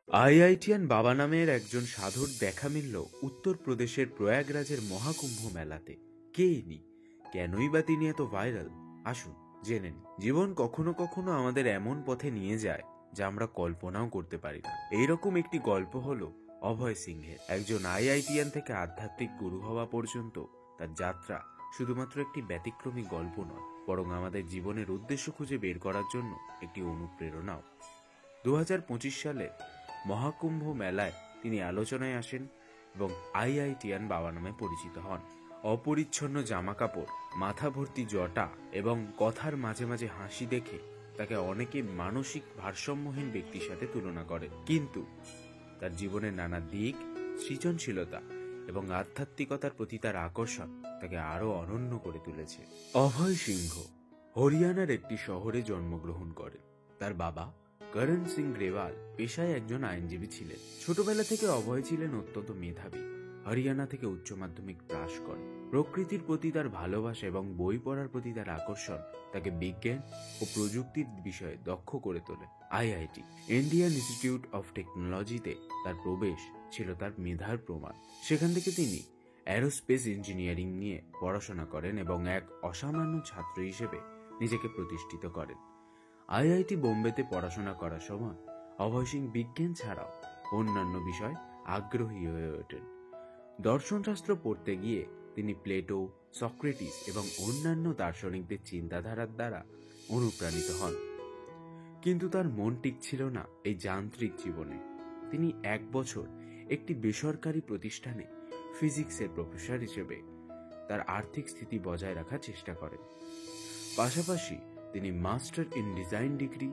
IITian বাবা নামের একজন সাধুর দেখা মিলল উত্তরপ্রদেশের প্রয়াগরাজের মহাকুম্ভ মেলাতে। কে ইনি? কেনই বা তিনি এত ভাইরাল? আসুন জেনে নিন। জীবন কখনো কখনো আমাদের এমন পথে নিয়ে যায় যা আমরা কল্পনাও করতে পারি না। এইরকম একটি গল্প হলো অভয় সিংহের। একজন আইআইটিয়ান থেকে আধ্যাত্মিক গুরু হওয়া পর্যন্ত তার যাত্রা শুধুমাত্র একটি ব্যতিক্রমী গল্প নয়, বরং আমাদের জীবনের উদ্দেশ্য খুঁজে বের করার জন্য একটি অনুপ্রেরণাও। 2025 সালে মহাকুম্ভ মেলায় তিনি আলোচনায় আসেন এবং আইআইটিয়ান বাবা নামে পরিচিত হন। অপরিচ্ছন্ন জামাকাপড়, মাথা ভর্তি জটা এবং কথার মাঝে মাঝে হাসি দেখে তাকে অনেকে মানসিক ভারসাম্যহীন ব্যক্তির সাথে তুলনা করে, কিন্তু তার জীবনের নানা দিক, সৃজনশীলতা এবং আধ্যাত্মিকতার প্রতি তার আকর্ষণ তাকে আরো অনন্য করে তুলেছে। অভয় সিংহ হরিয়ানার একটি শহরে জন্মগ্রহণ করেন। তার বাবা করণ সিং গ্রেওয়াল পেশায় একজন আইনজীবী ছিলেন। ছোটবেলা থেকে অভয় ছিলেন অত্যন্ত মেধাবী। হরিয়ানা থেকে উচ্চ মাধ্যমিক পাশ করেন। প্রকৃতির প্রতি তার ভালোবাসা এবং বই পড়ার প্রতি তার আকর্ষণ তাকে বিজ্ঞান ও প্রযুক্তির বিষয়ে দক্ষ করে তোলে। আইআইটি, ইন্ডিয়ান ইনস্টিটিউট অফ টেকনোলজিতে তার প্রবেশ ছিল তার মেধার প্রমাণ। সেখান থেকে তিনি অ্যারোস্পেস ইঞ্জিনিয়ারিং নিয়ে পড়াশোনা করেন এবং এক অসামান্য ছাত্র হিসেবে নিজেকে প্রতিষ্ঠিত করেন। আইআইটি বোম্বেতে পড়াশোনা করার সময় অভয় সিং বিজ্ঞান ছাড়াও অন্যান্য বিষয় আগ্রহী হয়ে ওঠেন। দর্শনশাস্ত্র পড়তে গিয়ে তিনি প্লেটো, সক্রেটিস এবং অন্যান্য দার্শনিকদের চিন্তাধারার দ্বারা অনুপ্রাণিত হন। কিন্তু তার মন টিকছিল না এই যান্ত্রিক জীবনে। তিনি 1 বছর একটি বেসরকারি প্রতিষ্ঠানে ফিজিক্সের প্রফেসর হিসেবে তার আর্থিক স্থিতি বজায় রাখার চেষ্টা করেন। পাশাপাশি তিনি master in design degree,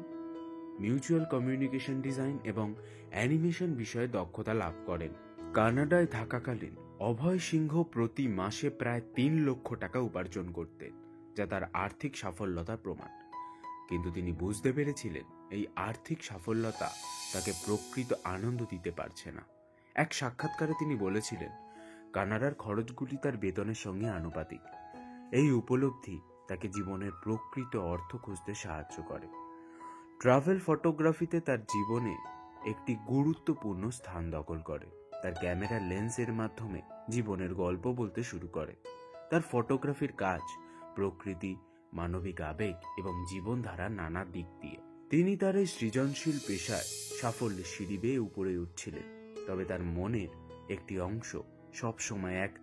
mutual communication design এবং অ্যানিমেশন বিষয়ে দক্ষতা লাভ করেন। কানাডায় থাকাকালীন অভয় সিংহ প্রতি মাসে প্রায় 3 লক্ষ টাকা উপার্জন করতেন, যা তার আর্থিক সাফল্যতার প্রমাণ। কিন্তু তিনি বুঝতে পেরেছিলেন এই আর্থিক সাফল্যতা তাকে প্রকৃত আনন্দ দিতে পারছে না। এক সাক্ষাৎকারে তিনি বলেছিলেন, কানাডার খরচগুলি তার বেতনের সঙ্গে আনুপাতিক। এই উপলব্ধি তাকে জীবনের প্রকৃত অর্থ খুঁজতে সাহায্য করে। ট্রাভেল ফটোগ্রাফিতে তার জীবনে একটি গুরুত্বপূর্ণ স্থান দখল করে। তার ক্যামেরার লেন্সের মাধ্যমে জীবনের গল্প বলতে শুরু করে। তার ফটোগ্রাফির কাজ প্রকৃতি, মানবিক আবেগ এবং জীবনধারার নানা দিক দিয়ে। তিনি তার এই সৃজনশীল পেশায় সাফল্যের সিঁড়ি বেয়ে উপরে উঠছিলেন, তবে তার মনের একটি অংশ সবসময় এক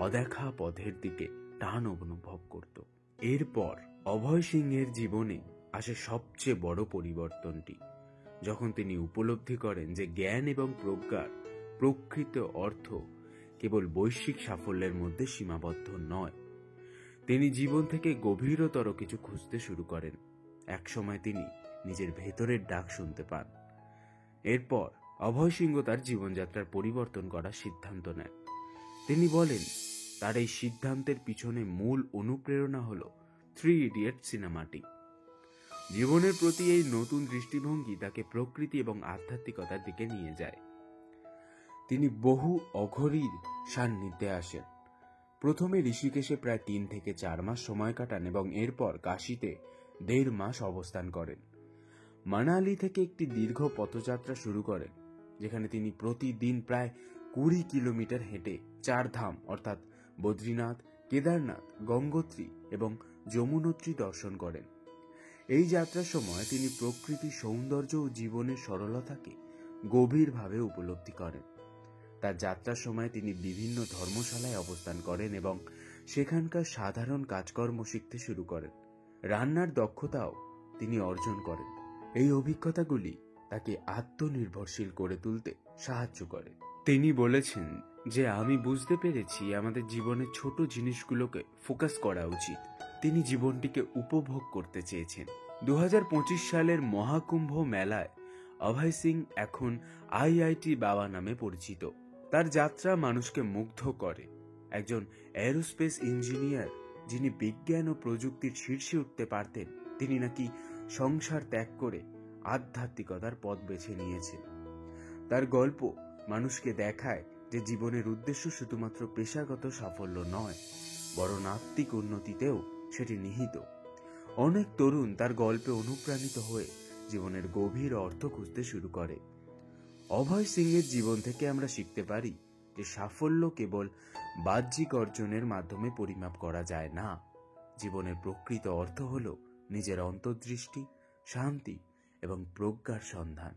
অদেখা পথের দিকে টান অনুভব করত। এরপর অভয় সিংহের জীবনে আসে সবচেয়ে বড় পরিবর্তনটি, যখন তিনি উপলব্ধি করেন যে জ্ঞান এবং প্রজ্ঞার প্রকৃত অর্থ কেবল বৈশ্বিক সাফল্যের মধ্যে সীমাবদ্ধ নয়। তিনি জীবন থেকে গভীরতর কিছু খুঁজতে শুরু করেন। একসময় তিনি নিজের ভেতরের ডাক শুনতে পান। এরপর অভয় সিংহ তার জীবনযাত্রার পরিবর্তন করার সিদ্ধান্ত নেন। তিনি বলেন, তার এই সিদ্ধান্তের পিছনে মূল অনুপ্রেরণা হল 3 ইডিয়ট সিনেমাটি। জীবনের প্রতি এই নতুন দৃষ্টিভঙ্গি তাকে প্রকৃতি এবং আধ্যাত্মিকতার দিকে নিয়ে যায়। তিনি বহু অঘরীর সান্নিধ্যে আসেন। প্রথমে ঋষিকেশে প্রায় 3 থেকে 4 মাস সময় কাটান এবং এরপর কাশীতে 1.5 মাস অবস্থান করেন। মানালি থেকে একটি দীর্ঘ পথযাত্রা শুরু করেন, যেখানে তিনি প্রতিদিন প্রায় 20 কিলোমিটার হেঁটে 4 ধাম অর্থাৎ বদ্রীনাথ, কেদারনাথ, গঙ্গোত্রী এবং যমুনোত্রী দর্শন করেন। এই যাত্রার সময় তিনি প্রকৃতির সৌন্দর্য ও জীবনের সরলতাকে গভীরভাবে উপলব্ধি করেন। তার যাত্রার সময় তিনি বিভিন্ন ধর্মশালায় অবস্থান করেন এবং সেখানকার সাধারণ কাজকর্ম শিখতে শুরু করেন। রান্নার দক্ষতাও তিনি অর্জন করেন। এই অভিজ্ঞতাগুলি তাকে আত্মনির্ভরশীল করে তুলতে সাহায্য করে। তিনি বলেছেন যে, আমি বুঝতে পেরেছি আমাদের জীবনের ছোট জিনিসগুলোকে ফোকাস করা উচিত। তিনি জীবনটিকে উপভোগ করতে চেয়েছেন। 2025 সালের মহাকুম্ভ মেলায় অভয় সিং এখন আইআইটি বাবা নামে পরিচিত। তার যাত্রা মানুষকে মুগ্ধ করে। একজন অ্যারোস্পেস ইঞ্জিনিয়ার যিনি বিজ্ঞান ও প্রযুক্তির শীর্ষে উঠতে পারতেন, তিনি নাকি সংসার ত্যাগ করে আধ্যাত্মিকতার পথ বেছে নিয়েছেন। তার গল্প মানুষকে দেখায় যে জীবনের উদ্দেশ্য শুধুমাত্র পেশাগত সাফল্য নয়, বরং আত্মিক উন্নতিতেও সেটি নিহিত। অনেক তরুণ তার গল্পে অনুপ্রাণিত হয়ে জীবনের গভীর অর্থ খুঁজতে শুরু করে। অভয় সিংয়ের জীবন থেকে আমরা শিখতে পারি যে সাফল্য কেবল বাহ্যিক অর্জনের মাধ্যমে পরিমাপ করা যায় না। জীবনের প্রকৃত অর্থ হল নিজের অন্তর্দৃষ্টি, শান্তি এবং প্রজ্ঞার সন্ধান।